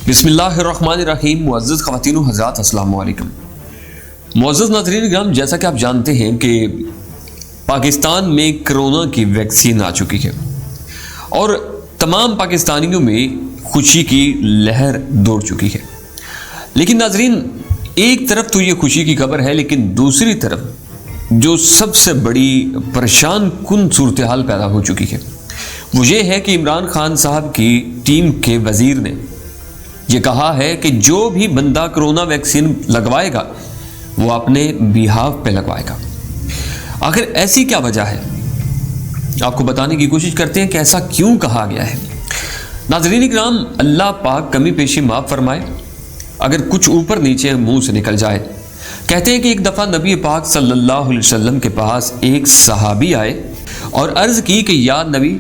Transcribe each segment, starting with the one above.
بسم اللہ الرحمن الرحیم۔ معزز خواتین و حضرات، السلام علیکم۔ معزز ناظرین کرام، جیسا کہ آپ جانتے ہیں کہ پاکستان میں کرونا کی ویکسین آ چکی ہے اور تمام پاکستانیوں میں خوشی کی لہر دوڑ چکی ہے۔ لیکن ناظرین، ایک طرف تو یہ خوشی کی خبر ہے، لیکن دوسری طرف جو سب سے بڑی پریشان کن صورتحال پیدا ہو چکی ہے وہ یہ ہے کہ عمران خان صاحب کی ٹیم کے وزیر نے یہ کہا ہے کہ جو بھی بندہ کرونا ویکسین لگوائے گا وہ اپنے بیہاف پہ لگوائے گا۔ آخر ایسی کیا وجہ ہے؟ آپ کو بتانے کی کوشش کرتے ہیں کہ ایسا کیوں کہا گیا ہے۔ ناظرین اکرام، اللہ پاک کمی پیشی معاف فرمائے اگر کچھ اوپر نیچے منہ سے نکل جائے۔ کہتے ہیں کہ ایک دفعہ نبی پاک صلی اللہ علیہ وسلم کے پاس ایک صحابی آئے اور عرض کی کہ یا نبی،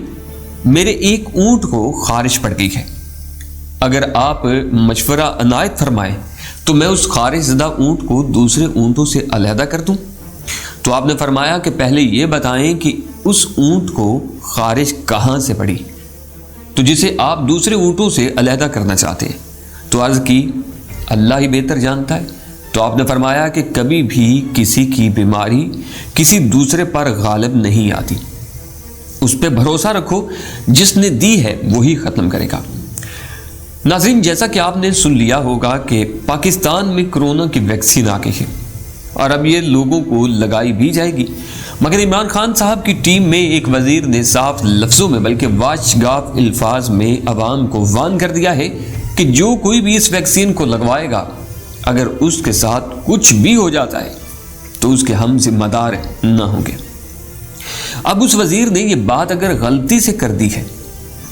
میرے ایک اونٹ کو خارش پڑ گئی ہے، اگر آپ مشورہ عنایت فرمائیں تو میں اس خارش زدہ اونٹ کو دوسرے اونٹوں سے علیحدہ کر دوں۔ تو آپ نے فرمایا کہ پہلے یہ بتائیں کہ اس اونٹ کو خارش کہاں سے پڑی تو جسے آپ دوسرے اونٹوں سے علیحدہ کرنا چاہتے ہیں۔ تو عرض کی اللہ ہی بہتر جانتا ہے۔ تو آپ نے فرمایا کہ کبھی بھی کسی کی بیماری کسی دوسرے پر غالب نہیں آتی، اس پہ بھروسہ رکھو، جس نے دی ہے وہی ختم کرے گا۔ ناظرین، جیسا کہ آپ نے سن لیا ہوگا کہ پاکستان میں کرونا کی ویکسین آ گئی ہے اور اب یہ لوگوں کو لگائی بھی جائے گی، مگر عمران خان صاحب کی ٹیم میں ایک وزیر نے صاف لفظوں میں بلکہ واش گاف الفاظ میں عوام کو وارن کر دیا ہے کہ جو کوئی بھی اس ویکسین کو لگوائے گا اگر اس کے ساتھ کچھ بھی ہو جاتا ہے تو اس کے ہم ذمہ دار نہ ہوں گے۔ اب اس وزیر نے یہ بات اگر غلطی سے کر دی ہے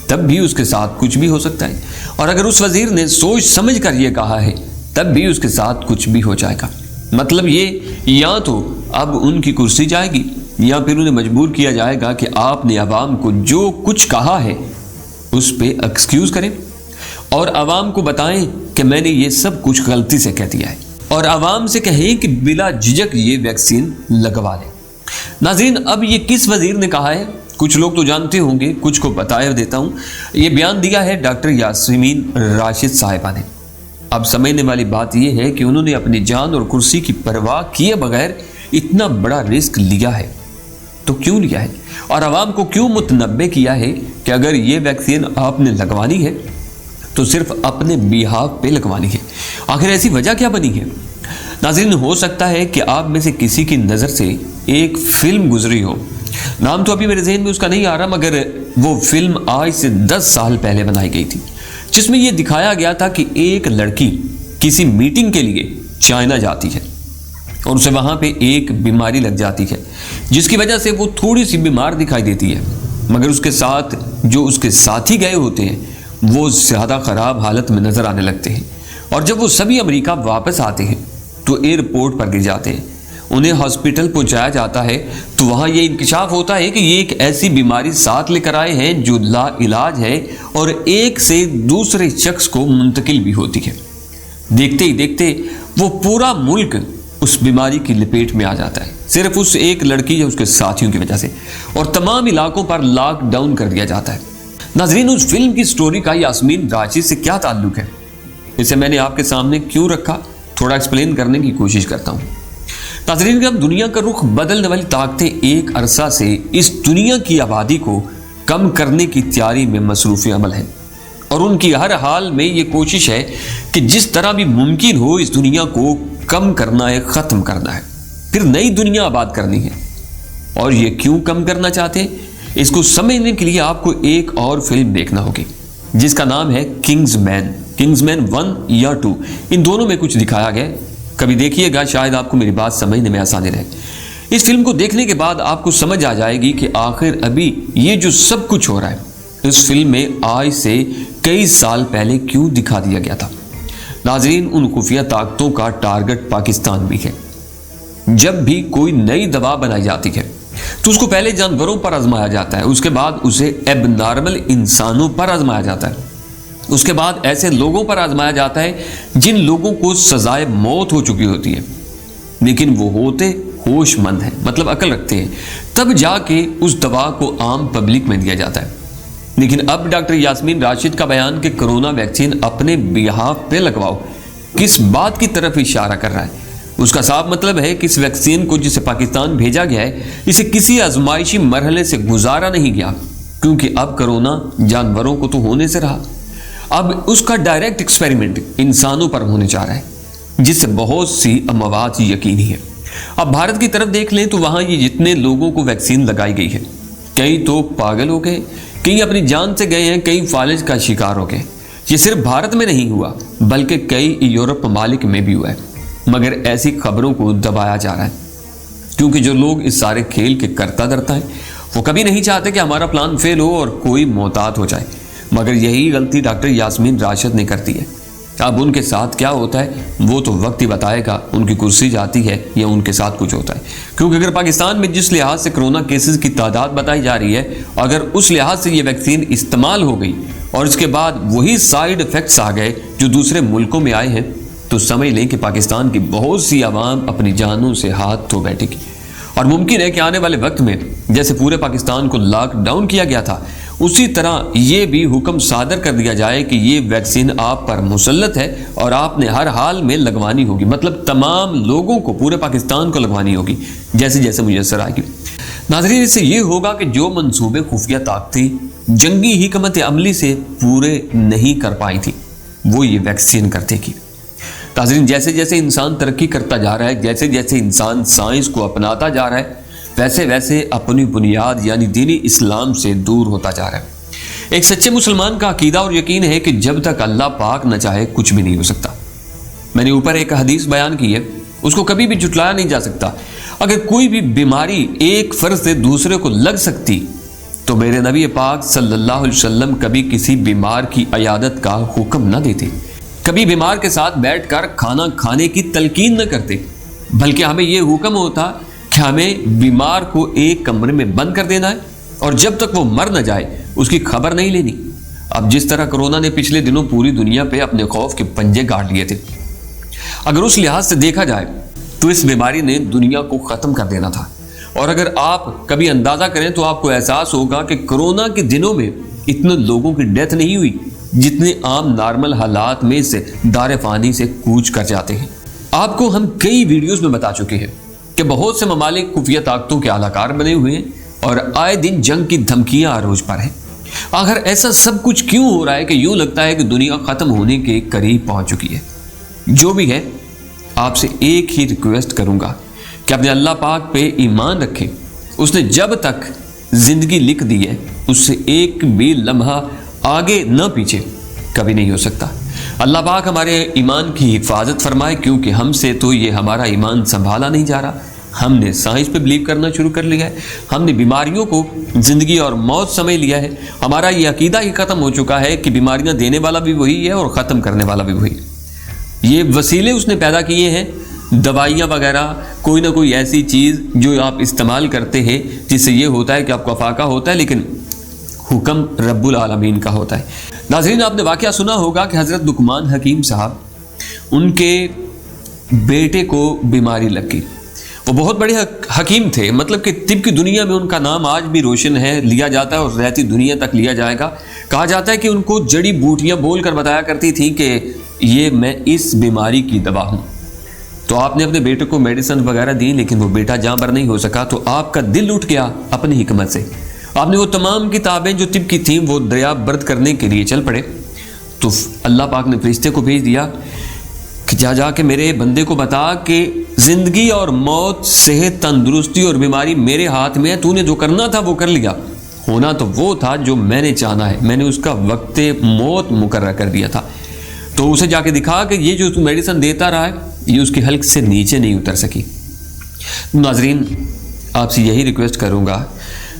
تب بھی اس کے ساتھ کچھ بھی ہو سکتا ہے، اور اگر اس وزیر نے سوچ سمجھ کر یہ کہا ہے تب بھی اس کے ساتھ کچھ بھی ہو جائے گا۔ مطلب یہ یا تو اب ان کی کرسی جائے گی یا پھر انہیں مجبور کیا جائے گا کہ آپ نے عوام کو جو کچھ کہا ہے اس پہ ایکسکیوز کریں اور عوام کو بتائیں کہ میں نے یہ سب کچھ غلطی سے کہہ دیا ہے، اور عوام سے کہیں کہ بلا جھجک یہ ویکسین لگوا لیں۔ ناظرین، اب یہ کس وزیر نے کہا ہے؟ کچھ لوگ تو جانتے ہوں گے، کچھ کو بتایا دیتا ہوں۔ یہ بیان دیا ہے ڈاکٹر یاسمین راشد صاحبہ نے۔ اب سمجھنے والی بات یہ ہے کہ انہوں نے اپنی جان اور کرسی کی پرواہ کیے بغیر اتنا بڑا رسک لیا ہے تو کیوں لیا ہے، اور عوام کو کیوں متنبع کیا ہے کہ اگر یہ ویکسین آپ نے لگوانی ہے تو صرف اپنے بیہاف پہ لگوانی ہے۔ آخر ایسی وجہ کیا بنی ہے؟ ناظرین، ہو سکتا ہے کہ آپ میں سے کسی کی نظر سے ایک فلم گزری ہو، نام تو ابھی میرے ذہن میں اس کا نہیں آ رہا، مگر وہ فلم آج سے 10 سال پہلے بنائی گئی تھی، جس میں یہ دکھایا گیا تھا کہ ایک لڑکی کسی میٹنگ کے لیے چائنا جاتی ہے اور اسے وہاں پہ ایک بیماری لگ جاتی ہے جس کی وجہ سے وہ تھوڑی سی بیمار دکھائی دیتی ہے، مگر اس کے ساتھ جو اس کے ساتھی گئے ہوتے ہیں وہ زیادہ خراب حالت میں نظر آنے لگتے ہیں، اور جب وہ سبھی امریکہ واپس آتے ہیں تو ایئرپورٹ پر گر جاتے ہیں۔ انہیں ہاسپٹل پہنچایا جاتا ہے تو وہاں یہ انکشاف ہوتا ہے کہ یہ ایک ایسی بیماری ساتھ لے کر آئے ہیں جو لا علاج ہے اور ایک سے دوسرے شخص کو منتقل بھی ہوتی ہے۔ دیکھتے ہی دیکھتے وہ پورا ملک اس بیماری کی لپیٹ میں آ جاتا ہے، صرف اس ایک لڑکی یا اس کے ساتھیوں کی وجہ سے، اور تمام علاقوں پر لاک ڈاؤن کر دیا جاتا ہے۔ ناظرین، اس فلم کی سٹوری کا یاسمین راشد سے کیا تعلق ہے؟ اسے میں نے آپ کے سامنے کیوں رکھا، تھوڑا ایکسپلین کرنے کی کوشش کرتا ہوں۔ ناظرین، کہ دنیا کا رخ بدلنے والی طاقتیں ایک عرصہ سے اس دنیا کی آبادی کو کم کرنے کی تیاری میں مصروف عمل ہیں، اور ان کی ہر حال میں یہ کوشش ہے کہ جس طرح بھی ممکن ہو اس دنیا کو کم کرنا ہے، ختم کرنا ہے، پھر نئی دنیا آباد کرنی ہے۔ اور یہ کیوں کم کرنا چاہتے ہیں، اس کو سمجھنے کے لیے آپ کو ایک اور فلم دیکھنا ہوگی جس کا نام ہے کنگز مین 1 یا 2، ان دونوں میں کچھ دکھایا گیا، کبھی دیکھیے گا، شاید آپ کو میری بات سمجھنے میں آسانی رہے۔ اس فلم کو دیکھنے کے بعد آپ کو سمجھ آ جائے گی کہ آخر ابھی یہ جو سب کچھ ہو رہا ہے اس فلم میں آج سے کئی سال پہلے کیوں دکھا دیا گیا تھا۔ ناظرین، ان خفیہ طاقتوں کا ٹارگٹ پاکستان بھی ہے۔ جب بھی کوئی نئی دوا بنائی جاتی ہے تو اس کو پہلے جانوروں پر آزمایا جاتا ہے، اس کے بعد اسے ایب نارمل انسانوں پر آزمایا جاتا ہے، اس کے بعد ایسے لوگوں پر آزمایا جاتا ہے جن لوگوں کو سزائے موت ہو چکی ہوتی ہے لیکن وہ ہوتے ہوش مند ہیں، مطلب عقل رکھتے ہیں، تب جا کے اس دوا کو عام پبلک میں دیا جاتا ہے۔ لیکن اب ڈاکٹر یاسمین راشد کا بیان کہ کرونا ویکسین اپنے بیہاف پہ لگواؤ کس بات کی طرف اشارہ کر رہا ہے؟ اس کا صاف مطلب ہے کہ اس ویکسین کو جسے پاکستان بھیجا گیا ہے اسے کسی آزمائشی مرحلے سے گزارا نہیں گیا، کیونکہ اب کرونا جانوروں کو تو ہونے سے رہا، اب اس کا ڈائریکٹ ایکسپیریمنٹ انسانوں پر ہونے جا رہا ہے، جس سے بہت سی اموات یقینی ہے۔ اب بھارت کی طرف دیکھ لیں تو وہاں یہ جتنے لوگوں کو ویکسین لگائی گئی ہے، کئی تو پاگل ہو گئے، کئی اپنی جان سے گئے ہیں، کئی فالج کا شکار ہو گئے۔ یہ صرف بھارت میں نہیں ہوا بلکہ کئی یورپ ممالک میں بھی ہوا ہے، مگر ایسی خبروں کو دبایا جا رہا ہے، کیونکہ جو لوگ اس سارے کھیل کے کرتا درتا ہے وہ کبھی نہیں چاہتے کہ ہمارا پلان فیل ہو اور کوئی محتاط ہو جائے، مگر یہی غلطی ڈاکٹر یاسمین راشد نے کرتی ہے۔ اب ان کے ساتھ کیا ہوتا ہے وہ تو وقت ہی بتائے گا، ان کی کرسی جاتی ہے یا ان کے ساتھ کچھ ہوتا ہے، کیونکہ اگر پاکستان میں جس لحاظ سے کرونا کیسز کی تعداد بتائی جا رہی ہے، اگر اس لحاظ سے یہ ویکسین استعمال ہو گئی اور اس کے بعد وہی سائیڈ ایفیکٹس آ گئے جو دوسرے ملکوں میں آئے ہیں، تو سمجھ لیں کہ پاکستان کی بہت سی عوام اپنی جانوں سے ہاتھ دھو بیٹھے گی، اور ممکن ہے کہ آنے والے وقت میں جیسے پورے پاکستان کو لاک ڈاؤن کیا گیا تھا اسی طرح یہ بھی حکم صادر کر دیا جائے کہ یہ ویکسین آپ پر مسلط ہے اور آپ نے ہر حال میں لگوانی ہوگی، مطلب تمام لوگوں کو، پورے پاکستان کو لگوانی ہوگی جیسے جیسے میسر آئے گی۔ ناظرین، اس سے یہ ہوگا کہ جو منصوبے خفیہ طاقتیں جنگی حکمت عملی سے پورے نہیں کر پائی تھی وہ یہ ویکسین کر دے گی۔ ناظرین، جیسے جیسے انسان ترقی کرتا جا رہا ہے، جیسے جیسے انسان سائنس کو اپناتا جا رہا ہے، ویسے ویسے اپنی بنیاد یعنی دینی اسلام سے دور ہوتا جا رہا ہے۔ ایک سچے مسلمان کا عقیدہ اور یقین ہے کہ جب تک اللہ پاک نہ چاہے کچھ بھی نہیں ہو سکتا۔ میں نے اوپر ایک حدیث بیان کی ہے، اس کو کبھی بھی جھٹلایا نہیں جا سکتا۔ اگر کوئی بھی بیماری ایک فرد سے دوسرے کو لگ سکتی تو میرے نبی پاک صلی اللہ علیہ وسلم کبھی کسی بیمار کی عیادت کا حکم نہ دیتے، کبھی بیمار کے ساتھ بیٹھ کر کھانا کھانے کی تلقین نہ کرتے، بلکہ ہمیں یہ حکم ہوتا کہ ہمیں بیمار کو ایک کمرے میں بند کر دینا ہے اور جب تک وہ مر نہ جائے اس کی خبر نہیں لینی۔ اب جس طرح کرونا نے پچھلے دنوں پوری دنیا پہ اپنے خوف کے پنجے گاڑ لیے تھے، اگر اس لحاظ سے دیکھا جائے تو اس بیماری نے دنیا کو ختم کر دینا تھا، اور اگر آپ کبھی اندازہ کریں تو آپ کو احساس ہوگا کہ کرونا کے دنوں میں اتنے لوگوں کی ڈیتھ نہیں ہوئی جتنے عام نارمل حالات میں سے دار فانی سے کوچ کر جاتے ہیں۔ آپ کو ہم کئی ویڈیوز میں بتا چکے ہیں کہ بہت سے ممالک خفیہ طاقتوں کے اعلی کار بنے ہوئے ہیں اور آئے دن جنگ کی دھمکیاں عروج پر ہیں۔ آخر ایسا سب کچھ کیوں ہو رہا ہے کہ یوں لگتا ہے کہ دنیا ختم ہونے کے قریب پہنچ چکی ہے؟ جو بھی ہے، آپ سے ایک ہی ریکویسٹ کروں گا کہ اپنے اللہ پاک پہ ایمان رکھیں۔ اس نے جب تک زندگی لکھ دی ہے اس سے ایک بھی لمحہ آگے نہ پیچھے کبھی نہیں ہو سکتا۔ اللہ پاک ہمارے ایمان کی حفاظت فرمائے، کیونکہ ہم سے تو یہ ہمارا ایمان سنبھالا نہیں جا رہا۔ ہم نے سائنس پہ بلیو کرنا شروع کر لیا ہے، ہم نے بیماریوں کو زندگی اور موت سمجھ لیا ہے، ہمارا یہ عقیدہ ہی ختم ہو چکا ہے کہ بیماریاں دینے والا بھی وہی ہے اور ختم کرنے والا بھی وہی ہے۔ یہ وسیلے اس نے پیدا کیے ہیں، دوائیاں وغیرہ، کوئی نہ کوئی ایسی چیز جو آپ استعمال کرتے ہیں جس سے یہ ہوتا ہے کہ آپ کو افاقہ ہوتا ہے، لیکن حکم رب العالمین کا ہوتا ہے۔ ناظرین، آپ نے واقعہ سنا ہوگا کہ حضرت لقمان حکیم صاحب، ان کے بیٹے کو بیماری لگ گئی۔ وہ بہت بڑے حکیم تھے، مطلب کہ طب کی دنیا میں ان کا نام آج بھی روشن ہے، لیا جاتا ہے اور رہتی دنیا تک لیا جائے گا۔ کہا جاتا ہے کہ ان کو جڑی بوٹیاں بول کر بتایا کرتی تھیں کہ یہ میں اس بیماری کی دوا ہوں۔ تو آپ نے اپنے بیٹے کو میڈیسن وغیرہ دی، لیکن وہ بیٹا جاں بر نہیں ہو سکا، تو آپ کا دل اٹھ گیا اپنی حکمت سے۔ آپ نے وہ تمام کتابیں جو طب کی تھیں وہ دریافت برد کرنے کے لیے چل پڑے۔ تو اللہ پاک نے فرشتے کو بھیج دیا کہ جا کے میرے بندے کو بتا کہ زندگی اور موت، صحت، تندرستی اور بیماری میرے ہاتھ میں ہے، تو نے جو کرنا تھا وہ کر لیا، ہونا تو وہ تھا جو میں نے چاہنا ہے، میں نے اس کا وقت موت مقرر کر دیا تھا۔ تو اسے جا کے دکھا کہ یہ جو تو میڈیسن دیتا رہا ہے یہ اس کی حلق سے نیچے نہیں اتر سکی۔ ناظرین، آپ سے یہی ریکویسٹ کروں گا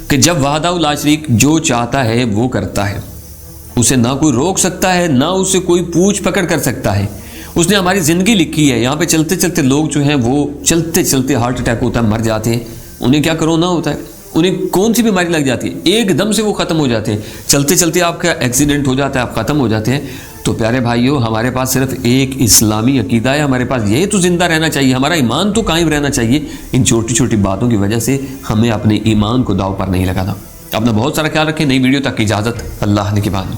کہ جب وحدہ لا شریک جو چاہتا ہے وہ کرتا ہے، اسے نہ کوئی روک سکتا ہے، نہ اسے کوئی پوچھ پکڑ کر سکتا ہے۔ اس نے ہماری زندگی لکھی ہے، یہاں پہ چلتے چلتے لوگ جو ہیں وہ چلتے چلتے ہارٹ اٹیک ہوتا ہے، مر جاتے ہیں۔ انہیں کیا کرونا ہوتا ہے، انہیں کون سی بیماری لگ جاتی ہے، ایک دم سے وہ ختم ہو جاتے ہیں۔ چلتے چلتے آپ کا ایکسیڈنٹ ہو جاتا ہے، آپ ختم ہو جاتے ہیں۔ تو پیارے بھائیوں، ہمارے پاس صرف ایک اسلامی عقیدہ ہے، ہمارے پاس یہی تو زندہ رہنا چاہیے، ہمارا ایمان تو قائم رہنا چاہیے۔ ان چھوٹی چھوٹی باتوں کی وجہ سے ہمیں اپنے ایمان کو داؤ پر نہیں لگانا۔ اپنا بہت سارا خیال رکھیں. نئی ویڈیو تک کی اجازت, اللہ نے کے بعد.